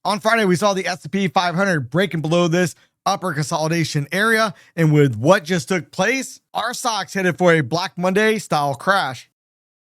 On Friday, we saw the S&P 500 breaking below this upper consolidation area. And with what just took place, our stocks headed for a Black Monday style crash.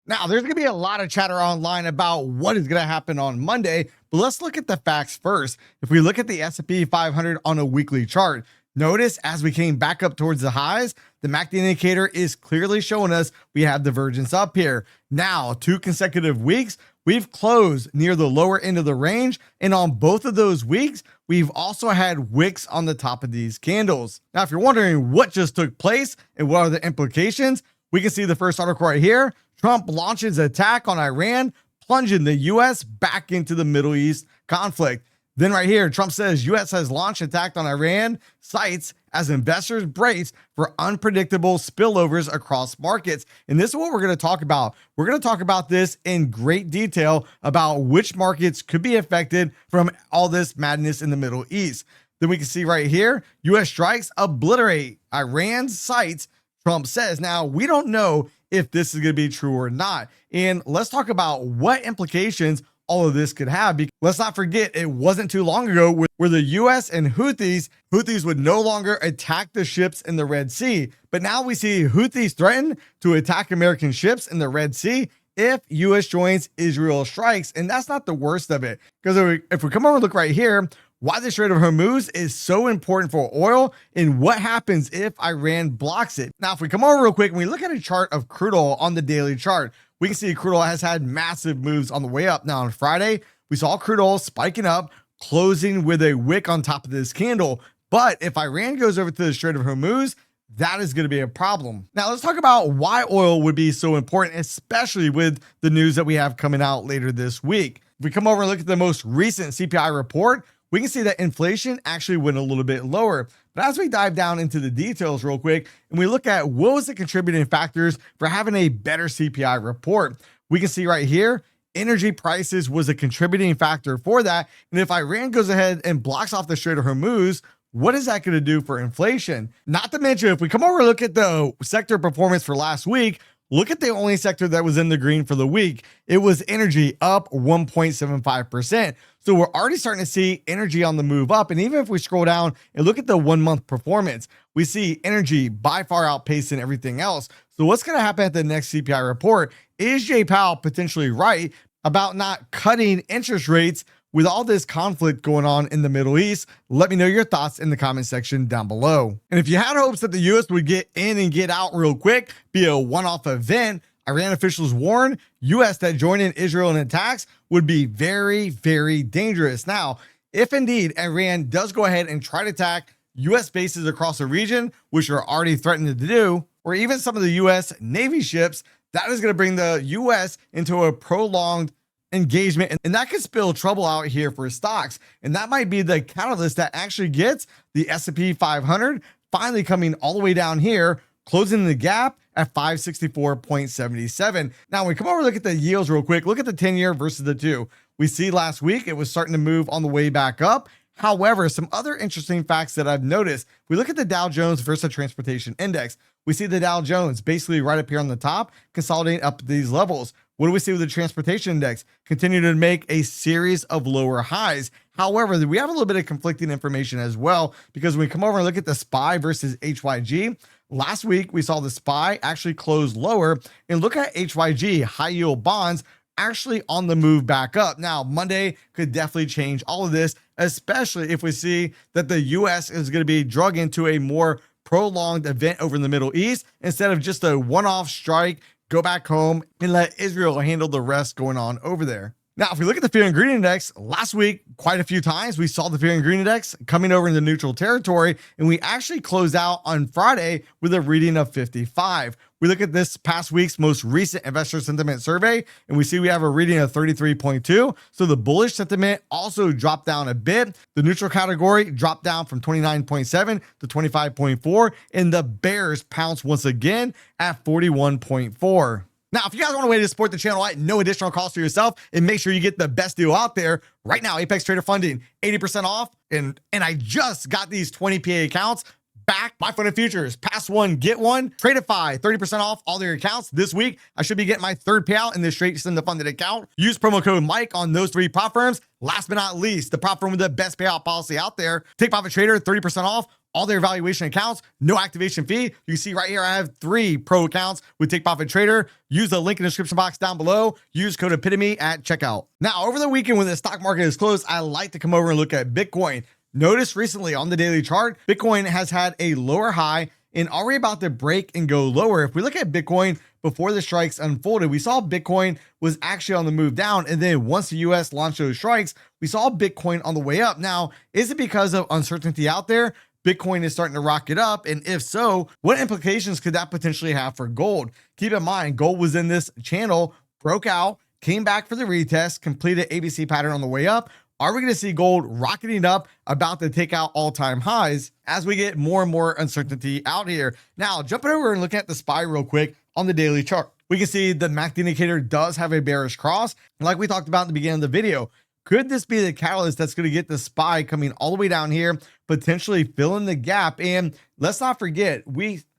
Now, there's going to be a lot of chatter online about what is going to happen on Monday, but let's look at the facts first. If we look at the S&P 500 on a weekly chart, notice as we came back up towards the highs, the MACD indicator is clearly showing us we have divergence up here. Now, 2 consecutive weeks, we've closed near the lower end of the range, and on both of those weeks, we've also had wicks on the top of these candles. Now, if you're wondering what just took place and what are the implications, we can see the first article right here. Trump launches attack on Iran, plunging the U.S. back into the Middle East conflict. Then right here, Trump says U.S. has launched attack on Iran, cites as investors brace for unpredictable spillovers across markets. And this is what we're going to talk about. We're going to talk about this in great detail about which markets could be affected from all this madness in the Middle East. Then we can see right here, U.S. strikes obliterate Iran's sites, Trump says. Now, we don't know if this is going to be true or not. And let's talk about what implications all of this could have. Because let's not forget, it wasn't too long ago where the U.S. and Houthis would no longer attack the ships in the Red Sea. But now we see Houthis threaten to attack American ships in the Red Sea if U.S. joins Israel strikes. And that's not the worst of it. Because if we come over and look right here, why the Strait of Hormuz is so important for oil and what happens if Iran blocks it. Now, if we come over real quick and we look at a chart of crude oil on the daily chart, we can see crude oil has had massive moves on the way up. Now, on Friday, we saw crude oil spiking up, closing with a wick on top of this candle. But if Iran goes over to the Strait of Hormuz, that is going to be a problem. Now, let's talk about why oil would be so important, especially with the news that we have coming out later this week. If we come over and look at the most recent CPI report, we can see that inflation actually went a little bit lower. But as we dive down into the details real quick, and we look at what was the contributing factors for having a better CPI report, we can see right here, energy prices was a contributing factor for that. And if Iran goes ahead and blocks off the Strait of Hormuz, what is that going to do for inflation? Not to mention, if we come over and look at the sector performance for last week, look at the only sector that was in the green for the week. It was energy, up 1.75%. So we're already starting to see energy on the move up. And even if we scroll down and look at the 1 month performance, we see energy by far outpacing everything else. So what's going to happen at the next CPI report? Is Jay Powell potentially right about not cutting interest rates with all this conflict going on in the Middle East? Let me know your thoughts in the comment section down below. And if you had hopes that the U.S. would get in and get out real quick, be a one-off event, Iran officials warn U.S. that joining Israel in attacks would be very, very dangerous. Now, if indeed Iran does go ahead and try to attack U.S. bases across the region, which are already threatening to do, or even some of the U.S. Navy ships, that is going to bring the U.S. into a prolonged engagement, and that could spill trouble out here for stocks. And that might be the catalyst that actually gets the S&P 500 finally coming all the way down here, closing the gap at 564.77. Now, when we come over and look at the yields real quick, look at the 10-year versus the 2. We see last week it was starting to move on the way back up. However, some other interesting facts that I've noticed, we look at the Dow Jones versus the Transportation Index. We see the Dow Jones basically right up here on the top, consolidating up to these levels. What do we see with the Transportation Index? Continue to make a series of lower highs. However, we have a little bit of conflicting information as well, because when we come over and look at the SPY versus HYG, last week we saw the SPY actually close lower, and look at HYG, high yield bonds, actually on the move back up. Now, Monday could definitely change all of this, especially if we see that the U.S. is going to be drug into a more prolonged event over in the Middle East instead of just a one-off strike, go back home and let Israel handle the rest going on over there. Now, if we look at the Fear and Greed Index, last week, quite a few times, we saw the Fear and Greed Index coming over into neutral territory, and we actually closed out on Friday with a reading of 55. We look at this past week's most recent investor sentiment survey, and we see we have a reading of 33.2. So the bullish sentiment also dropped down a bit. The neutral category dropped down from 29.7 to 25.4, and the bears pounced once again at 41.4. Now, if you guys want a way to support the channel at no additional cost to yourself and make sure you get the best deal out there, right now, Apex Trader Funding, 80% off. And I just got these 20 PA accounts back. My fun and futures, pass one, get one. Tradeify, 30% off all their accounts this week. I should be getting my third payout in this straight send the funded account. Use promo code Mike on those three prop firms. Last but not least, the prop firm with the best payout policy out there. Take Profit Trader, 30% off all their valuation accounts, no activation fee. You can see right here, I have 3 pro accounts with Take Profit Trader. Use the link in the description box down below. Use code epitome at checkout. Now, over the weekend when the stock market is closed, I like to come over and look at Bitcoin. Notice recently on the daily chart, Bitcoin has had a lower high and already about to break and go lower. If we look at Bitcoin before the strikes unfolded, we saw Bitcoin was actually on the move down. And then once the US launched those strikes, we saw Bitcoin on the way up. Now, is it because of uncertainty out there? Bitcoin is starting to rocket up. And if so, what implications could that potentially have for gold? Keep in mind, gold was in this channel, broke out, came back for the retest, completed ABC pattern on the way up. Are we going to see gold rocketing up, about to take out all-time highs as we get more and more uncertainty out here? Now, jumping over and looking at the SPY real quick on the daily chart, we can see the MACD indicator does have a bearish cross. Like we talked about at the beginning of the video, could this be the catalyst that's going to get the SPY coming all the way down here, potentially filling the gap? And let's not forget,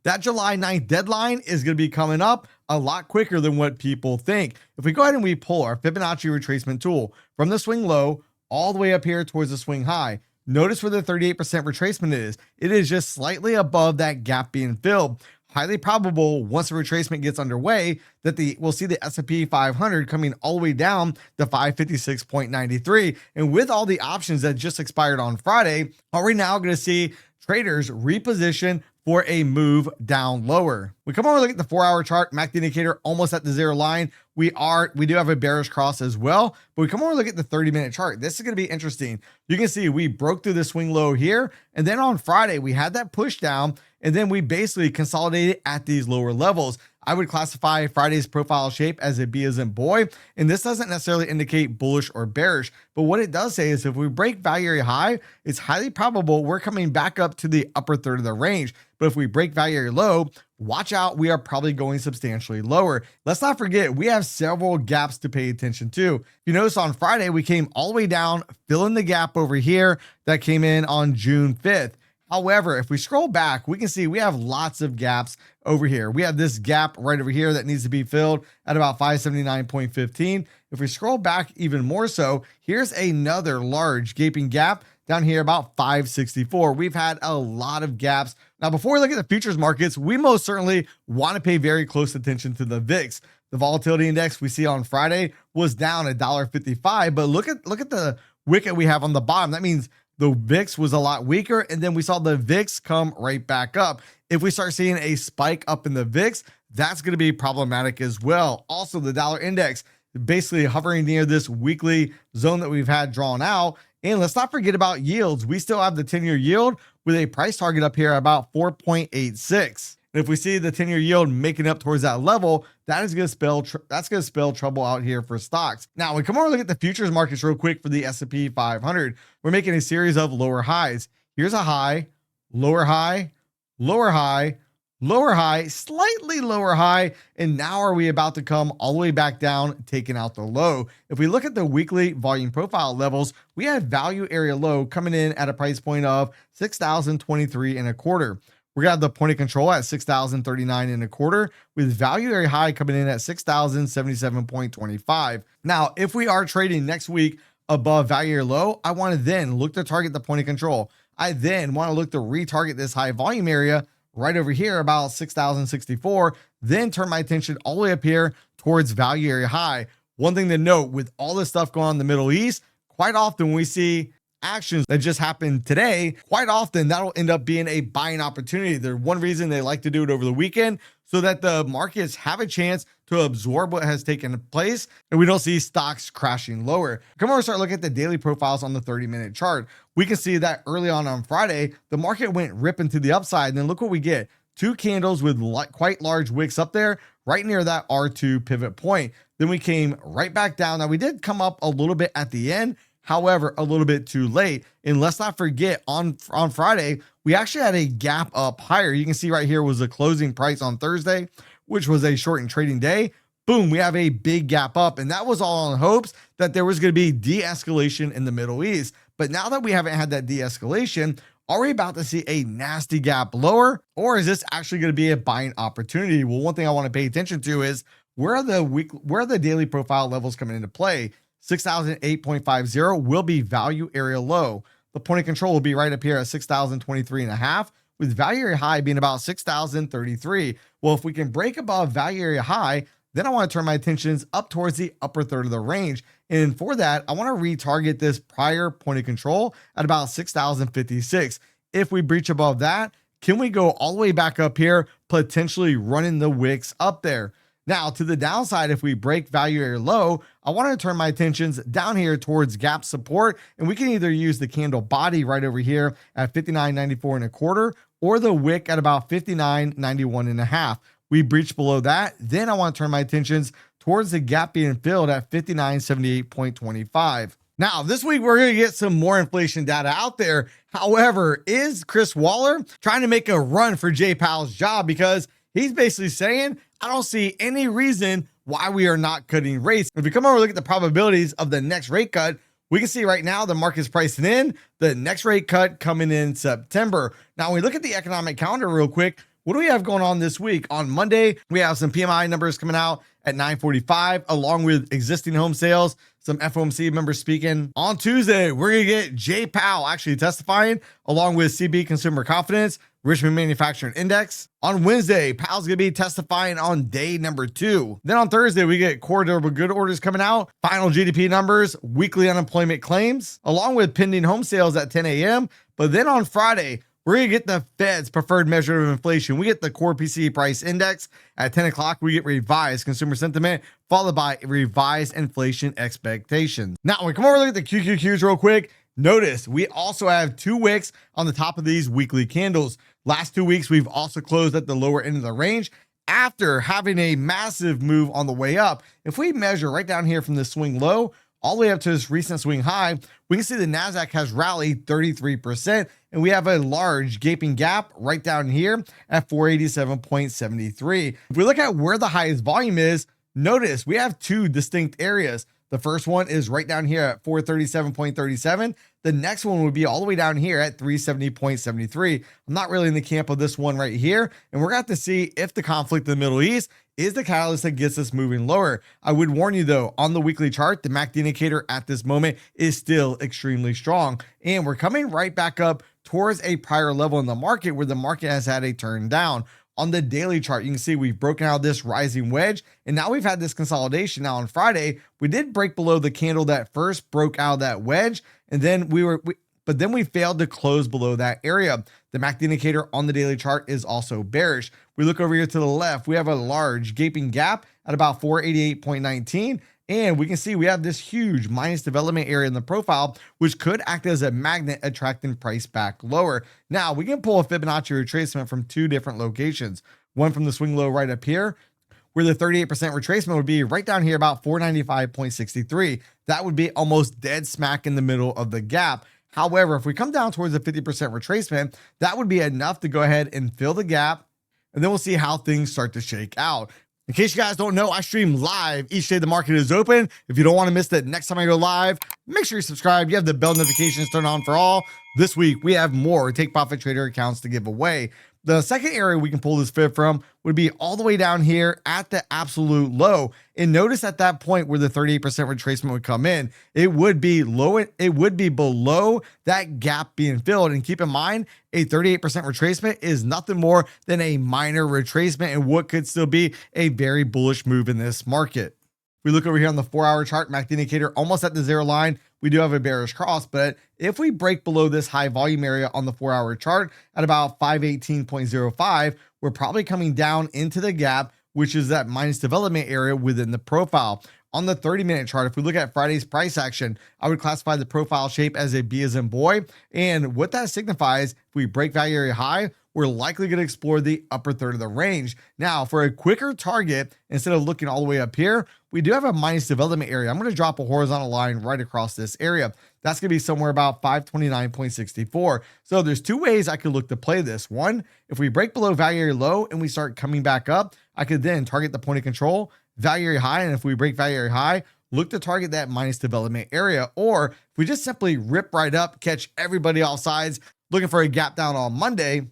that July 9th deadline is going to be coming up a lot quicker than what people think. If we go ahead and we pull our Fibonacci retracement tool from the swing low all the way up here towards the swing high, notice where the 38% retracement is. It is just slightly above that gap being filled. Highly probable once the retracement gets underway that we'll see the S&P 500 coming all the way down to 556.93. And with all the options that just expired on Friday, are we now going to see traders reposition for a move down lower? We come over and look at the 4-hour chart, MACD indicator almost at the zero line. We do have a bearish cross as well, but we come over and look at the 30-minute chart. This is going to be interesting. You can see we broke through the swing low here, and then on Friday we had that push down, and then we basically consolidated at these lower levels. I would classify Friday's profile shape as a B as in boy, and this doesn't necessarily indicate bullish or bearish, but what it does say is if we break value area high, it's highly probable we're coming back up to the upper third of the range. But if we break value area low, watch out, we are probably going substantially lower. Let's not forget, we have several gaps to pay attention to. If you notice on Friday, we came all the way down, filling the gap over here that came in on June 5th. However, if we scroll back, we can see we have lots of gaps over here. We have this gap right over here that needs to be filled at about 579.15. If we scroll back even more so, here's another large gaping gap down here about 564. We've had a lot of gaps. Now, before we look at the futures markets, we most certainly want to pay very close attention to the VIX. The volatility index we see on Friday was down $1.55, but look at the wicket we have on the bottom. That means the VIX was a lot weaker, and then we saw the VIX come right back up. If we start seeing a spike up in the VIX, that's going to be problematic as well. Also, the dollar index basically hovering near this weekly zone that we've had drawn out. And let's not forget about yields. We still have the 10-year yield with a price target up here about 4.86. And if we see the 10-year yield making up towards that level, that is going to spell trouble out here for stocks. Now, we come over and look at the futures markets real quick for the S&P 500. We're making a series of lower highs. Here's a high, lower high, lower high, lower high, slightly lower high, and now are we about to come all the way back down, taking out the low. If we look at the weekly volume profile levels, we have value area low coming in at a price point of 6,023 and a quarter. We're gonna have the point of control at 6,039 and a quarter, with value area high coming in at 6,077.25. Now, if we are trading next week above value area low, I want to then look to target the point of control. I then want to look to retarget this high volume area right over here, about 6,064, then turn my attention all the way up here towards value area high. One thing to note, with all this stuff going on in the Middle East, quite often we see actions that just happened today, quite often that'll end up being a buying opportunity. There's one reason they like to do it over the weekend, so that the markets have a chance to absorb what has taken place and we don't see stocks crashing lower. Come over and start looking at the daily profiles on the 30-minute chart. We can see that early on Friday, the market went ripping to the upside, and then look what we get. 2 candles with quite large wicks up there right near that R2 pivot point. Then we came right back down. Now, we did come up a little bit at the end, however, a little bit too late. And let's not forget, on Friday, we actually had a gap up higher. You can see right here was the closing price on Thursday, which was a shortened trading day. Boom, we have a big gap up. And that was all in hopes that there was going to be de-escalation in the Middle East. But now that we haven't had that de-escalation, are we about to see a nasty gap lower, or is this actually going to be a buying opportunity? Well, one thing I want to pay attention to is where are the daily profile levels coming into play? 6,008.50 will be value area low. The point of control will be right up here at 6,023.5, with value area high being about 6,033. Well, if we can break above value area high, then I want to turn my attentions up towards the upper third of the range. And for that, I want to retarget this prior point of control at about 6,056. If we breach above that, can we go all the way back up here, potentially running the wicks up there? Now, to the downside, if we break value area low, I want to turn my attentions down here towards gap support, and we can either use the candle body right over here at 59.94 1/4 or the wick at about 59.91 1/2. We breach below that, then I want to turn my attentions towards the gap being filled at 59.78.25. Now, this week we're going to get some more inflation data out there. However, is Chris Waller trying to make a run for Jay Powell's job? Because he's basically saying, I don't see any reason why we are not cutting rates. If we come over and look at the probabilities of the next rate cut, we can see right now the market's pricing in the next rate cut coming in September. Now, when we look at the economic calendar real quick, what do we have going on this week? On Monday, we have some PMI numbers coming out at 9:45, along with existing home sales, some FOMC members speaking. On Tuesday, we're going to get Jay Powell actually testifying, along with CB consumer confidence, Richmond Manufacturing Index. On Wednesday, Powell's going to be testifying on day number 2. Then on Thursday, we get core durable good orders coming out, final GDP numbers, weekly unemployment claims, along with pending home sales at 10 a.m. But then on Friday, we're going to get the Fed's preferred measure of inflation. We get the core PCE price index at 10 o'clock. We get revised consumer sentiment, followed by revised inflation expectations. Now, when we come over and look at the QQQs real quick, notice we also have 2 wicks on the top of these weekly candles. Last 2 weeks, we've also closed at the lower end of the range after having a massive move on the way up. If we measure right down here from the swing low all the way up to this recent swing high, we can see the Nasdaq has rallied 33%, and we have a large gaping gap right down here at 487.73. If we look at where the highest volume is, notice we have 2 distinct areas. The first one is right down here at 437.37. The next one would be all the way down here at 370.73. I'm not really in the camp of this one right here, and we're going to have to see if the conflict in the Middle East is the catalyst that gets us moving lower. I would warn you though, on the weekly chart, the MACD indicator at this moment is still extremely strong, and we're coming right back up towards a prior level in the market where the market has had a turn down. On the daily chart, you can see we've broken out this rising wedge, and now we've had this consolidation. Now on Friday, we did break below the candle that first broke out of that wedge, and then but then we failed to close below that area. The MACD indicator on the daily chart is also bearish. We look over here to the left, we have a large gaping gap at about 488.19. And we can see we have this huge minus development area in the profile, which could act as a magnet attracting price back lower. Now, we can pull a Fibonacci retracement from 2 different locations. One from the swing low right up here, where the 38% retracement would be right down here about 495.63. That would be almost dead smack in the middle of the gap. However, if we come down towards the 50% retracement, that would be enough to go ahead and fill the gap, and then we'll see how things start to shake out. In case you guys don't know, I stream live each day the market is open. If you don't want to miss the next time I go live, make sure you subscribe. You have the bell notifications turned on for all. This week, we have more Take Profit Trader accounts to give away. The second area we can pull this fib from would be all the way down here at the absolute low. And notice at that point where the 38% retracement would come in, it would be low. It would be below that gap being filled. And keep in mind, a 38% retracement is nothing more than a minor retracement and what could still be a very bullish move in this market. We look over here on the 4-hour chart, MACD indicator almost at the 0 line. We do have a bearish cross, but if we break below this high volume area on the 4-hour chart at about 518.05, we're probably coming down into the gap, which is that minus development area within the profile. On the 30-minute chart, if we look at Friday's price action, I would classify the profile shape as a B as in boy. And what that signifies, if we break value area high, we're likely going to explore the upper third of the range. Now, for a quicker target, instead of looking all the way up here, we do have a minus development area. I'm going to drop a horizontal line right across this area. That's going to be somewhere about 529.64. So there's 2 ways I could look to play this. One, if we break below value area low and we start coming back up, I could then target the point of control, value area high, and if we break value area high, look to target that minus development area. Or if we just simply rip right up, catch everybody off sides looking for a gap down on Monday,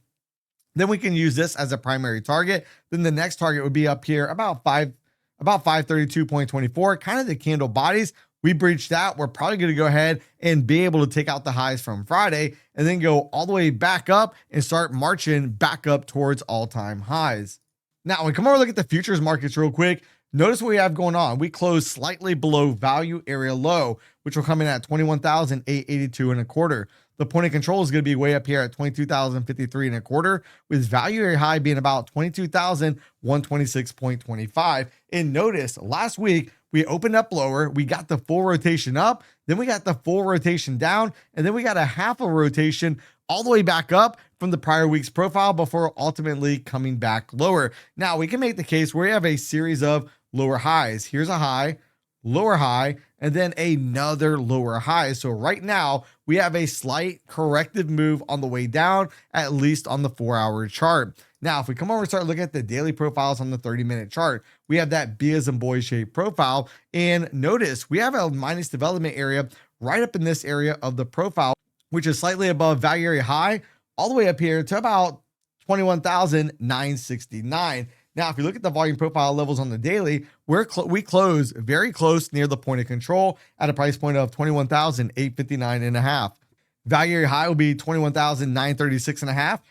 then we can use this as a primary target. Then the next target would be up here about 532.24, kind of the candle bodies. We breached that. We're probably going to go ahead and be able to take out the highs from Friday and then go all the way back up and start marching back up towards all-time highs. Now, when we come over and look at the futures markets real quick, notice what we have going on. We closed slightly below value area low, which will come in at 21,882 and a quarter. The point of control is going to be way up here at 22,053 and a quarter, with value area high being about 22,126.25. And notice last week we opened up lower, we got the full rotation up, then we got the full rotation down, and then we got a half a rotation all the way back up from the prior week's profile before ultimately coming back lower. Now we can make the case where we have a series of lower highs. Here's a high, lower high, and then another lower high. So right now we have a slight corrective move on the way down, at least on the 4-hour chart. Now, if we come over and start looking at the daily profiles on the 30-minute chart, we have that B as in boy shape profile. And notice we have a minus development area right up in this area of the profile, which is slightly above value area high, all the way up here to about 21,969. Now, if you look at the volume profile levels on the daily, we close very close near the point of control at a price point of 21,859 and a half. Value area high will be 21,936 and a half,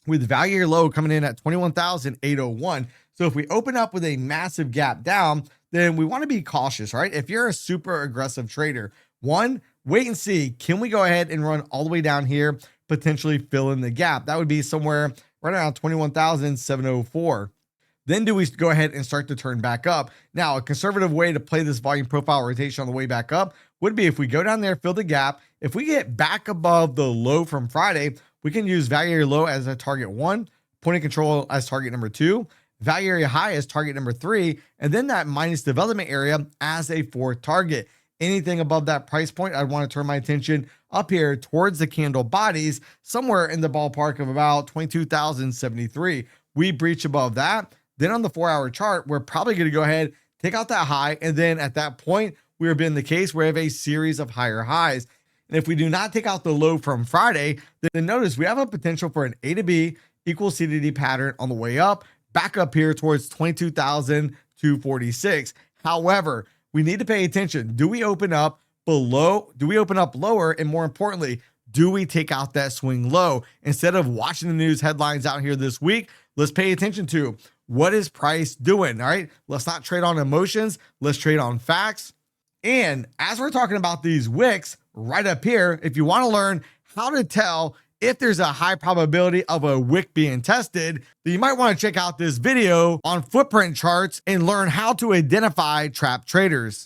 with value area low coming in at 21,801. So if we open up with a massive gap down, then we want to be cautious, right? If you're a super aggressive trader, one, wait and see, can we go ahead and run all the way down here, potentially fill in the gap? That would be somewhere right around 21,704. Then do we go ahead and start to turn back up? Now, a conservative way to play this volume profile rotation on the way back up would be if we go down there, fill the gap. If we get back above the low from Friday, we can use value area low as a target 1, point of control as target number 2, value area high as target number 3, and then that minus development area as a 4th target. Anything above that price point, I'd want to turn my attention up here towards the candle bodies, somewhere in the ballpark of about 22,073. We breach above that. Then on the 4-hour chart, we're probably going to go ahead, take out that high, and then at that point, we have been the case where we have a series of higher highs. And if we do not take out the low from Friday, then notice we have a potential for an A to B equals C to D pattern on the way up, back up here towards 22,246. However, we need to pay attention. Do we open up below? Do we open up lower? And more importantly, do we take out that swing low? Instead of watching the news headlines out here this week, let's pay attention to what is price doing. All right, let's not trade on emotions. Let's trade on facts. And as we're talking about these wicks right up here, if you want to learn how to tell if there's a high probability of a wick being tested, then you might want to check out this video on footprint charts and learn how to identify trap traders.